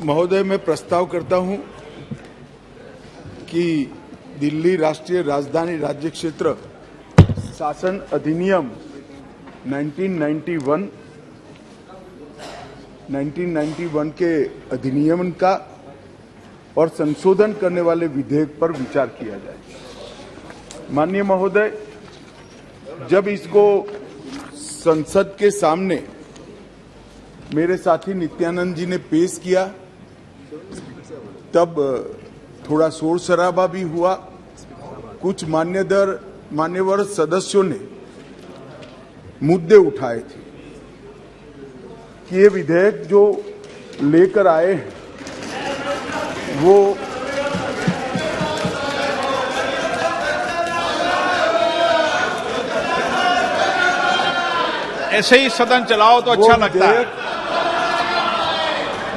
महोदय, मैं प्रस्ताव करता हूं कि दिल्ली राष्ट्रीय राजधानी राज्य क्षेत्र शासन अधिनियम 1991 के अधिनियम का और संशोधन करने वाले विधेयक पर विचार किया जाए। माननीय महोदय, जब इसको संसद के सामने मेरे साथी नित्यानंद जी ने पेश किया तब थोड़ा शोर शराबा भी हुआ। कुछ मान्यवर सदस्यों ने मुद्दे उठाए थे कि ये विधेयक जो लेकर आए हैं वो ऐसे ही सदन चलाओ तो अच्छा लगता है।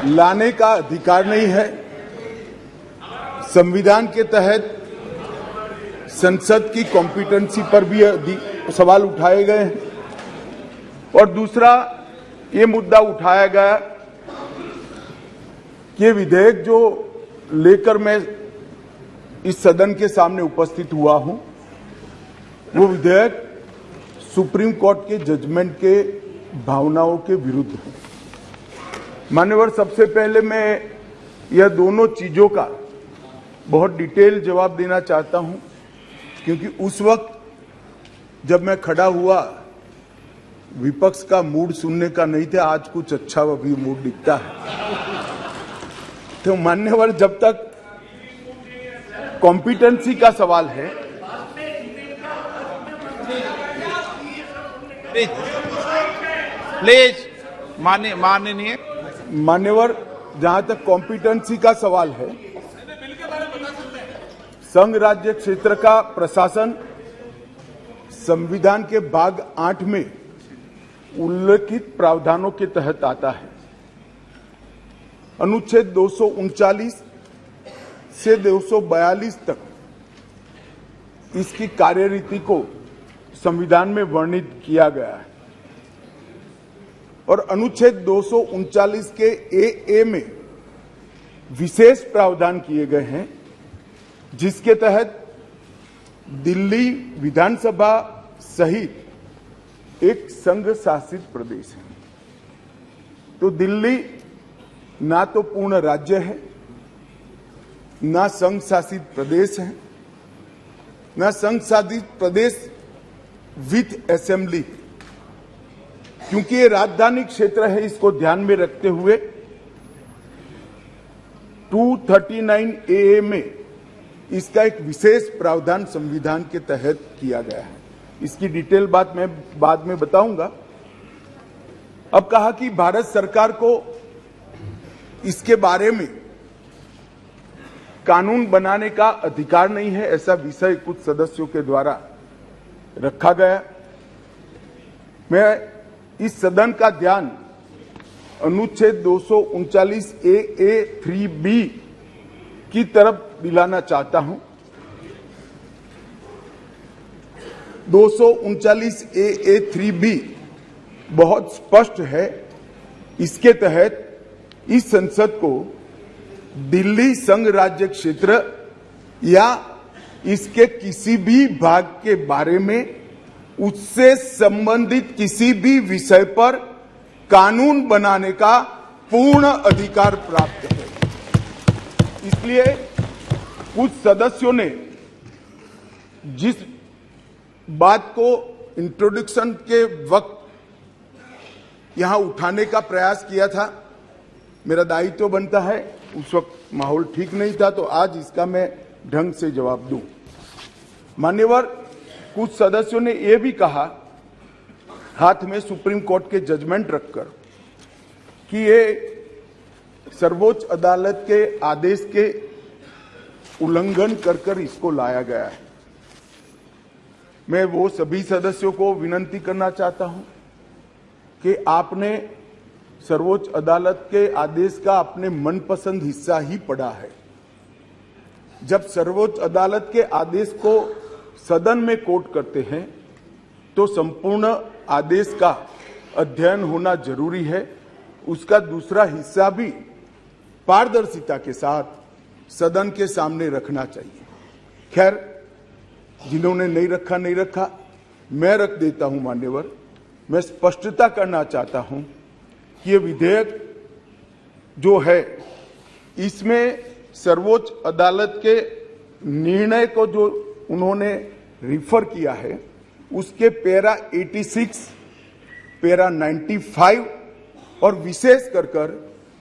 लाने का अधिकार नहीं है। संविधान के तहत संसद की कॉम्पिटेंसी पर भी सवाल उठाए गए हैं और दूसरा ये मुद्दा उठाया गया कि विधेयक जो लेकर मैं इस सदन के सामने उपस्थित हुआ हूं वो विधेयक सुप्रीम कोर्ट के जजमेंट के भावनाओं के विरुद्ध है। मान्यवर, सबसे पहले मैं यह दोनों चीजों का बहुत डिटेल जवाब देना चाहता हूं, क्योंकि उस वक्त जब मैं खड़ा हुआ विपक्ष का मूड सुनने का नहीं था, आज कुछ अच्छा भी मूड दिखता है। तो मान्यवर, जब तक कॉम्पिटेंसी का सवाल है, प्लीज माननीय मान्यवर, जहां तक कॉम्पिटेंसी का सवाल है, संघ राज्य क्षेत्र का प्रशासन संविधान के भाग 8 में उल्लिखित प्रावधानों के तहत आता है। अनुच्छेद 239 से 242 तक इसकी कार्यरीति को संविधान में वर्णित किया गया है और अनुच्छेद 239 के ए में विशेष प्रावधान किए गए हैं, जिसके तहत दिल्ली विधानसभा सहित एक संघ शासित प्रदेश है। तो दिल्ली ना तो पूर्ण राज्य है, ना संघ शासित प्रदेश है, ना संघ शासित प्रदेश विथ असेंबली। क्योंकि ये राजधानी क्षेत्र है, इसको ध्यान में रखते हुए 239 ए में इसका एक विशेष प्रावधान संविधान के तहत किया गया है। इसकी डिटेल बात मैं बाद में बताऊंगा। अब कहा कि भारत सरकार को इसके बारे में कानून बनाने का अधिकार नहीं है, ऐसा विषय कुछ सदस्यों के द्वारा रखा गया। मैं इस सदन का ध्यान अनुच्छेद 239 ए 3B की तरफ दिलाना चाहता हूं। 239 ए 3B बहुत स्पष्ट है। इसके तहत इस संसद को दिल्ली संघ राज्य क्षेत्र या इसके किसी भी भाग के बारे में उससे संबंधित किसी भी विषय पर कानून बनाने का पूर्ण अधिकार प्राप्त है। इसलिए कुछ सदस्यों ने जिस बात को इंट्रोडक्शन के वक्त यहां उठाने का प्रयास किया था, मेरा दायित्व बनता है, उस वक्त माहौल ठीक नहीं था, तो आज इसका मैं ढंग से जवाब दूं। मान्यवर, कुछ सदस्यों ने यह भी कहा हाथ में सुप्रीम कोर्ट के जजमेंट रखकर कि ये सर्वोच्च अदालत के आदेश के उल्लंघन कर इसको लाया गया है। मैं वो सभी सदस्यों को विनती करना चाहता हूं कि आपने सर्वोच्च अदालत के आदेश का अपने मनपसंद हिस्सा ही पढ़ा है। जब सर्वोच्च अदालत के आदेश को सदन में कोट करते हैं तो संपूर्ण आदेश का अध्ययन होना जरूरी है। उसका दूसरा हिस्सा भी पारदर्शिता के साथ सदन के सामने रखना चाहिए। खैर, जिन्होंने नहीं रखा, मैं रख देता हूं मान्यवर। मैं स्पष्टता करना चाहता हूं कि ये विधेयक जो है, इसमें सर्वोच्च अदालत के निर्णय को जो उन्होंने रिफर किया है, उसके पैरा 86, पैरा 95 और विशेष कर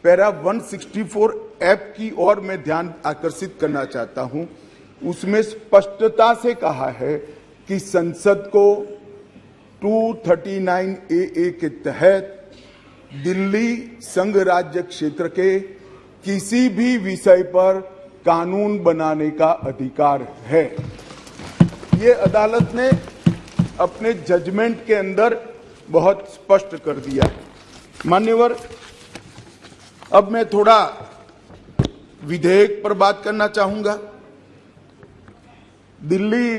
पैरा 164F की ओर मैं ध्यान आकर्षित करना चाहता हूं। उसमें स्पष्टता से कहा है कि संसद को 239AA के तहत दिल्ली संघ राज्य क्षेत्र के किसी भी विषय पर कानून बनाने का अधिकार है। ये अदालत ने अपने जजमेंट के अंदर बहुत स्पष्ट कर दिया है। मान्यवर, अब मैं थोड़ा विधेयक पर बात करना चाहूंगा। दिल्ली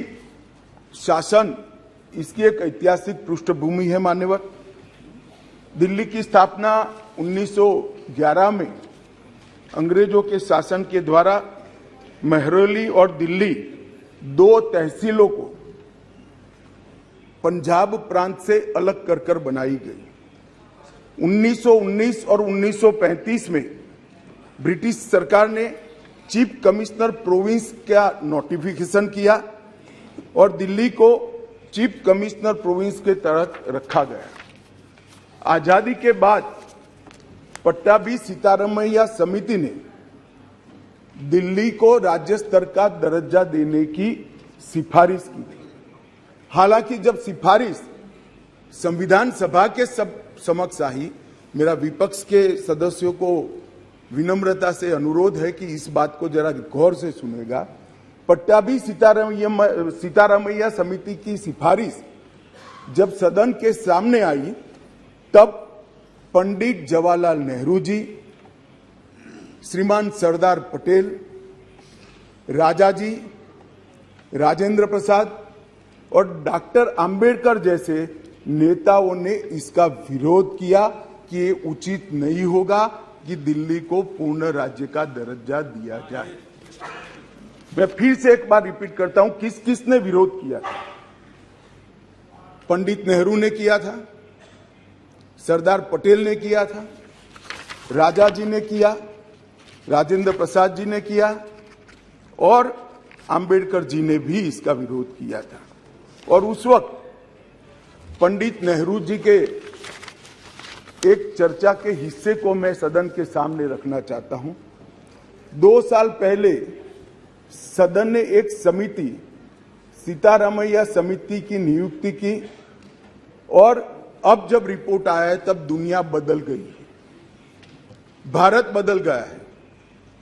शासन, इसकी एक ऐतिहासिक पृष्ठभूमि है मान्यवर। दिल्ली की स्थापना 1911 में अंग्रेजों के शासन के द्वारा महरौली और दिल्ली दो तहसीलों को पंजाब प्रांत से अलग कर बनाई गई। 1919 और 1935 में ब्रिटिश सरकार ने चीफ कमिश्नर प्रोविंस का नोटिफिकेशन किया और दिल्ली को चीफ कमिश्नर प्रोविंस के तहत रखा गया। आजादी के बाद पट्टाभी सीतारामैया समिति ने दिल्ली को राज्य स्तर का दर्जा देने की सिफारिश की थी। हालांकि जब सिफारिश संविधान सभा के समक्ष आई, मेरा विपक्ष के सदस्यों को विनम्रता से अनुरोध है कि इस बात को जरा गौर से सुनेगा। पट्टाभी सीतारामैया समिति की सिफारिश जब सदन के सामने आई, तब पंडित जवाहरलाल नेहरू जी, श्रीमान सरदार पटेल, राजाजी, राजेंद्र प्रसाद और डॉक्टर अंबेडकर जैसे नेताओं ने इसका विरोध किया कि ये उचित नहीं होगा कि दिल्ली को पूर्ण राज्य का दर्जा दिया जाए। मैं फिर से एक बार रिपीट करता हूं, किसने विरोध किया था? पंडित नेहरू ने किया था, सरदार पटेल ने किया था, राजा जी ने किया, राजेंद्र प्रसाद जी ने किया और अंबेडकर जी ने भी इसका विरोध किया था। और उस वक्त पंडित नेहरू जी के एक चर्चा के हिस्से को मैं सदन के सामने रखना चाहता हूं। 2 साल पहले सदन ने एक समिति, सीतारामैया समिति की नियुक्ति की और अब जब रिपोर्ट आया है तब दुनिया बदल गई है, भारत बदल गया है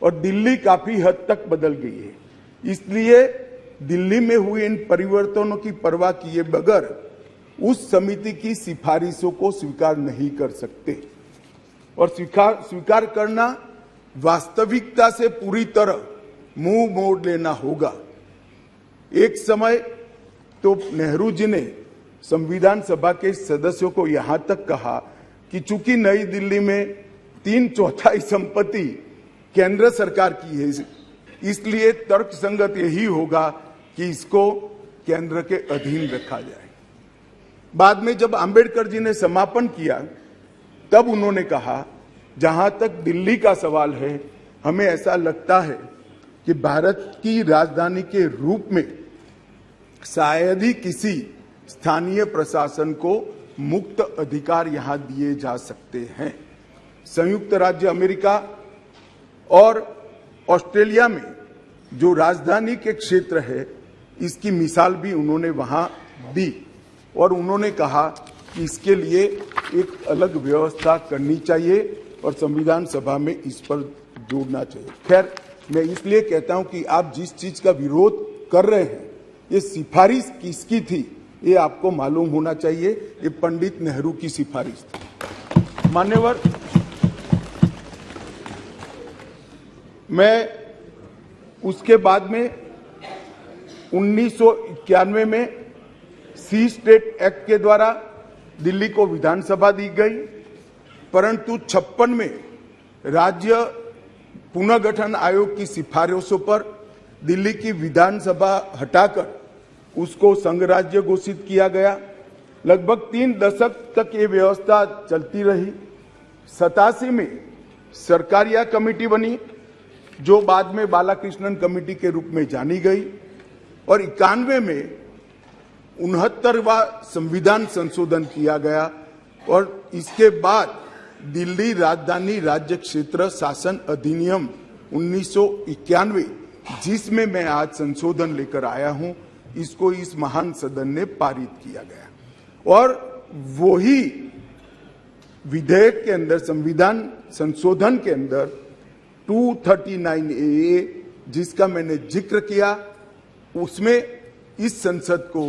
और दिल्ली काफी हद तक बदल गई है। इसलिए दिल्ली में हुए इन परिवर्तनों की परवाह किए बगैर उस समिति की सिफारिशों को स्वीकार नहीं कर सकते और स्वीकार करना वास्तविकता से पूरी तरह मुंह मोड़ लेना होगा। एक समय तो नेहरू जी ने संविधान सभा के सदस्यों को यहां तक कहा कि चूंकि नई दिल्ली में 3/4 संपत्ति केंद्र सरकार की है, इसलिए तर्कसंगत यही होगा कि इसको केंद्र के अधीन रखा जाए। बाद में जब अंबेडकर जी ने समापन किया, तब उन्होंने कहा, जहां तक दिल्ली का सवाल है, हमें ऐसा लगता है कि भारत की राजधानी के रूप में शायद ही किसी स्थानीय प्रशासन को मुक्त अधिकार यहां दिए जा सकते हैं। संयुक्त राज्य अमेरिका और ऑस्ट्रेलिया में जो राजधानी के क्षेत्र है, इसकी मिसाल भी उन्होंने वहां दी और उन्होंने कहा कि इसके लिए एक अलग व्यवस्था करनी चाहिए और संविधान सभा में इस पर जोड़ना चाहिए। खैर, मैं इसलिए कहता हूं कि आप जिस चीज का विरोध कर रहे हैं, ये सिफारिश किसकी थी ये आपको मालूम होना चाहिए। ये पंडित नेहरू की सिफारिश थी। मान्यवर, मैं उसके बाद में 1991 में सी स्टेट एक्ट के द्वारा दिल्ली को विधानसभा दी गई, परंतु 56 में राज्य पुनर्गठन आयोग की सिफारिशों पर दिल्ली की विधानसभा हटाकर उसको संघ राज्य घोषित किया गया। लगभग 3 दशक तक ये व्यवस्था चलती रही। 87 में सरकारिया कमेटी बनी, जो बाद में बालाकृष्णन कमेटी के रूप में जानी गई, और 91 में 69वां संविधान संशोधन किया गया, और इसके बाद दिल्ली राजधानी राज्य क्षेत्र शासन अधिनियम 1991, जिसमें मैं आज संशोधन लेकर आया हूं, इसको इस महान सदन ने पारित किया गया। और वही विधेयक के अंदर, संविधान संशोधन के अंदर 239A, जिसका मैंने जिक्र किया, उसमें इस संसद को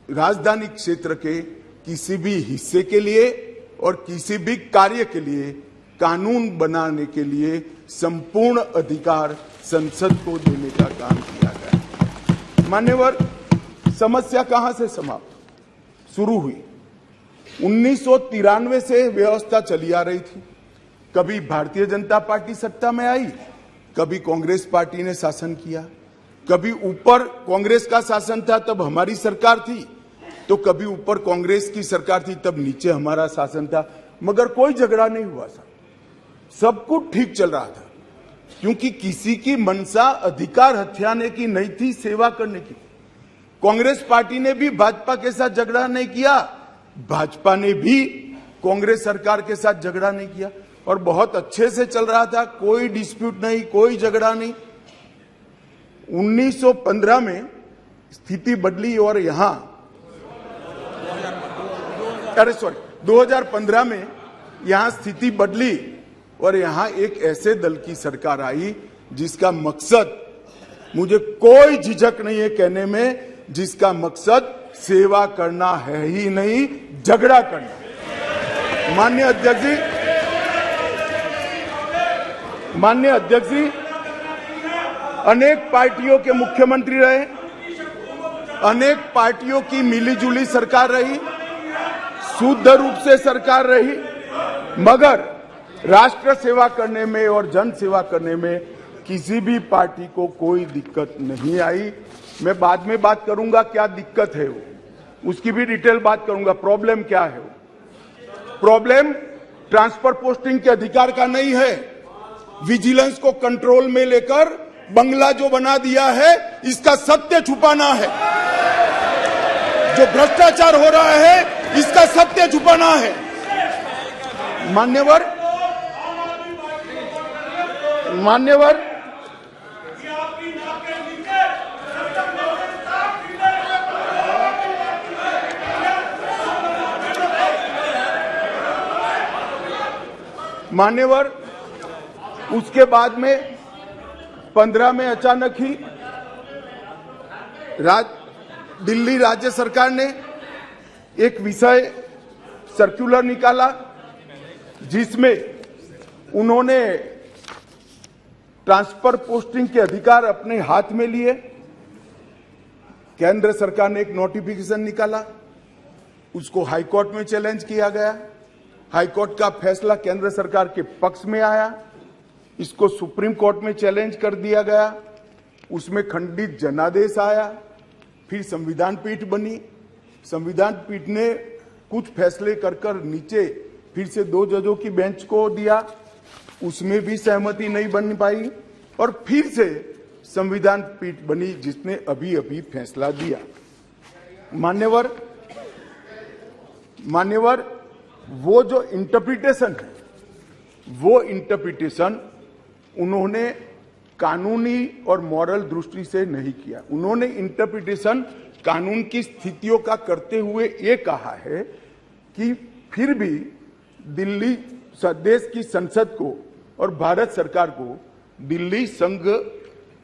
राजधानी क्षेत्र के किसी भी हिस्से के लिए और किसी भी कार्य के लिए कानून बनाने के लिए संपूर्ण अधिकार संसद को देने का काम किया गया। मान्यवर, समस्या कहां से समाप्त शुरू हुई? 1993 से व्यवस्था चली आ रही थी। कभी भारतीय जनता पार्टी सत्ता में आई, कभी कांग्रेस पार्टी ने शासन किया, कभी ऊपर कांग्रेस का शासन था तब हमारी सरकार थी, तो कभी ऊपर कांग्रेस की सरकार थी तब नीचे हमारा शासन था, मगर कोई झगड़ा नहीं हुआ था, सब कुछ ठीक चल रहा था, क्योंकि किसी की मंशा अधिकार हथियाने की नहीं थी, सेवा करने की। कांग्रेस पार्टी ने भी भाजपा के साथ झगड़ा नहीं किया, भाजपा ने भी कांग्रेस सरकार के साथ झगड़ा नहीं किया, और बहुत अच्छे से चल रहा था, कोई डिस्प्यूट नहीं, कोई झगड़ा नहीं। 1915 में स्थिति बदली और यहां 2015 में यहां स्थिति बदली और यहां एक ऐसे दल की सरकार आई जिसका मकसद, मुझे कोई झिझक नहीं है कहने में, जिसका मकसद सेवा करना है ही नहीं, झगड़ा करना। माननीय अध्यक्ष जी अनेक पार्टियों के मुख्यमंत्री रहे, अनेक पार्टियों की मिलीजुली सरकार रही, शुद्ध रूप से सरकार रही, मगर राष्ट्र सेवा करने में और जन सेवा करने में किसी भी पार्टी को कोई दिक्कत नहीं आई। मैं बाद में बात करूंगा क्या दिक्कत है, उसकी भी डिटेल बात करूंगा, प्रॉब्लम क्या है। प्रॉब्लम ट्रांसफर पोस्टिंग के अधिकार का नहीं है, विजिलेंस को कंट्रोल में लेकर बंगला जो बना दिया है, इसका सत्य छुपाना है। जो भ्रष्टाचार हो रहा है, इसका सत्य छुपाना है। मान्यवर मान्यवर उसके बाद में 15 में अचानक ही दिल्ली राज्य सरकार ने एक विषय सर्कुलर निकाला, जिसमें उन्होंने ट्रांसफर पोस्टिंग के अधिकार अपने हाथ में लिए। केंद्र सरकार ने एक नोटिफिकेशन निकाला, उसको हाईकोर्ट में चैलेंज किया गया। हाईकोर्ट का फैसला केंद्र सरकार के पक्ष में आया, इसको सुप्रीम कोर्ट में चैलेंज कर दिया गया, उसमें खंडित जनादेश आया, फिर संविधान पीठ बनी। संविधान पीठ ने कुछ फैसले कर नीचे फिर से 2 जजों की बेंच को दिया, उसमें भी सहमति नहीं बन पाई, और फिर से संविधान पीठ बनी जिसने अभी फैसला दिया। मान्यवर वो जो इंटरप्रिटेशन है, वो इंटरप्रिटेशन उन्होंने कानूनी और मॉरल दृष्टि से नहीं किया। उन्होंने इंटरप्रिटेशन कानून की स्थितियों का करते हुए ये कहा है कि फिर भी दिल्ली देश की संसद को और भारत सरकार को दिल्ली संघ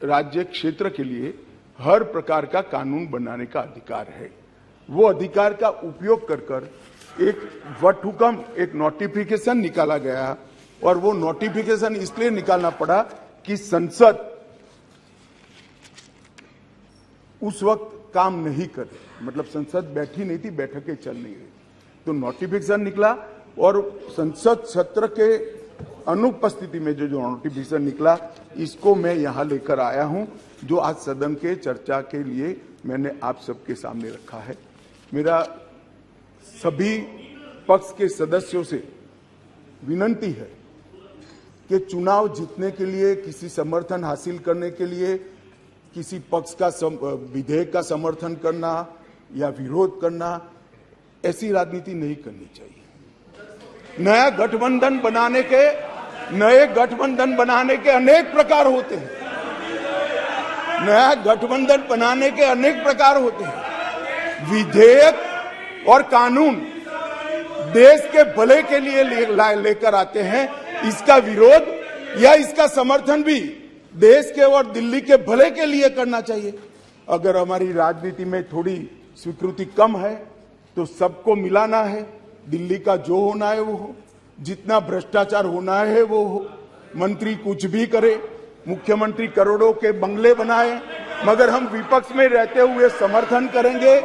राज्य क्षेत्र के लिए हर प्रकार का कानून बनाने का अधिकार है। वो अधिकार का उपयोग कर एक वटहुकम, एक नोटिफिकेशन निकाला गया, और वो नोटिफिकेशन इसलिए निकालना पड़ा कि संसद उस वक्त काम नहीं कर रही, मतलब संसद बैठी नहीं थी, बैठकें चल नहीं रही, तो नोटिफिकेशन निकला और संसद सत्र के अनुपस्थिति में जो नोटिफिकेशन निकला, इसको मैं यहां लेकर आया हूं, जो आज सदन के चर्चा के लिए मैंने आप सबके सामने रखा है। मेरा सभी पक्ष के सदस्यों से विनती है कि चुनाव जीतने के लिए, किसी समर्थन हासिल करने के लिए, किसी पक्ष का विधेयक का समर्थन करना या विरोध करना, ऐसी राजनीति नहीं करनी चाहिए। नए गठबंधन बनाने के अनेक प्रकार होते हैं। नया गठबंधन बनाने के अनेक प्रकार होते हैं। विधेयक और कानून देश के भले के लिए लेकर आते हैं। इसका विरोध या इसका समर्थन भी देश के और दिल्ली के भले के लिए करना चाहिए। अगर हमारी राजनीति में थोड़ी स्वीकृति कम है तो सबको मिलाना है। दिल्ली का जो होना है वो हो, जितना भ्रष्टाचार होना है वो हो। मंत्री कुछ भी करे, मुख्यमंत्री करोड़ों के बंगले बनाए, मगर हम विपक्ष में रहते हुए समर्थन करेंगे,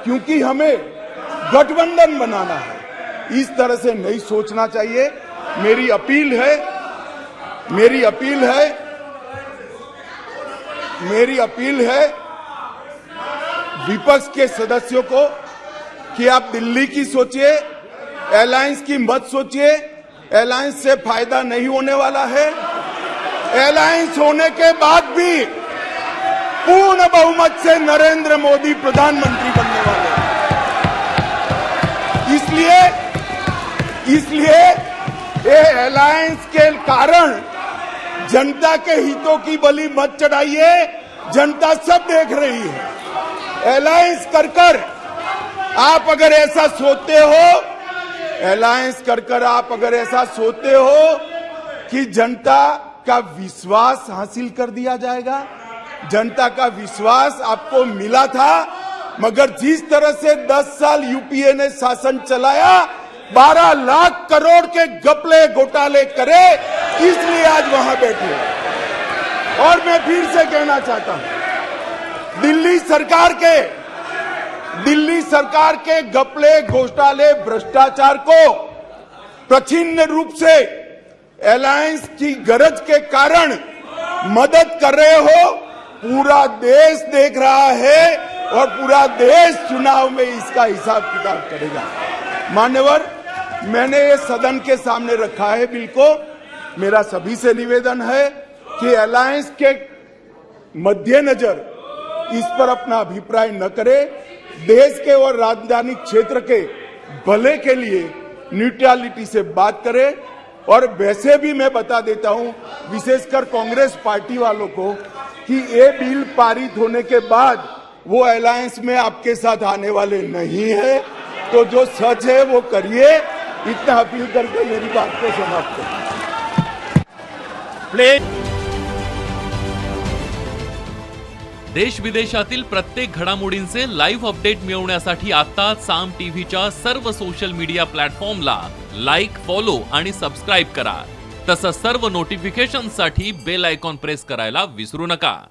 क्योंकि हमें गठबंधन बनाना है। इस तरह से नहीं सोचना चाहिए। मेरी अपील है विपक्ष के सदस्यों को कि आप दिल्ली की सोचिए, अलायंस की मत सोचिए। अलायंस से फायदा नहीं होने वाला है। अलायंस होने के बाद भी पूर्ण बहुमत से नरेंद्र मोदी प्रधानमंत्री बनने वाले हैं। इसलिए ये अलायंस के कारण जनता के हितों की बलि मत चढ़ाइए। जनता सब देख रही है। अलायंस कर आप अगर ऐसा सोचते हो, कि जनता का विश्वास हासिल कर दिया जाएगा। जनता का विश्वास आपको मिला था, मगर जिस तरह से 10 साल यूपीए ने शासन चलाया, 12 लाख करोड़ के घपले घोटाले करे, इसलिए आज वहां बैठे। और मैं फिर से कहना चाहता हूं, दिल्ली सरकार के घपले घोटाले भ्रष्टाचार को प्रछिन्न रूप से अलायंस की गरज के कारण मदद कर रहे हो। पूरा देश देख रहा है और पूरा देश चुनाव में इसका हिसाब किताब करेगा। मान्यवर, मैंने ये सदन के सामने रखा है बिल को। मेरा सभी से निवेदन है कि अलायंस के मद्देनजर इस पर अपना अभिप्राय न करे। देश के और राजधानी क्षेत्र के भले के लिए न्यूट्रलिटी से बात करें। और वैसे भी मैं बता देता हूं, विशेषकर कांग्रेस पार्टी वालों को, कि ये बिल पारित होने के बाद वो अलायंस में आपके साथ आने वाले नहीं है। तो जो सच है वो करिए। इतना अपील करके मेरी बात को समाप्त करें। प्लीज। देश विदेशातील प्रत्येक घडामोडींचे लाईव्ह अपडेट मिळवण्यासाठी आता साम टीव्हीच्या सर्व सोशल मीडिया प्लॅटफॉर्मला लाईक, फॉलो आणि सबस्क्राईब करा। तसंच सर्व नोटिफिकेशनसाठी बेल आयकॉन प्रेस करायला विसरू नका।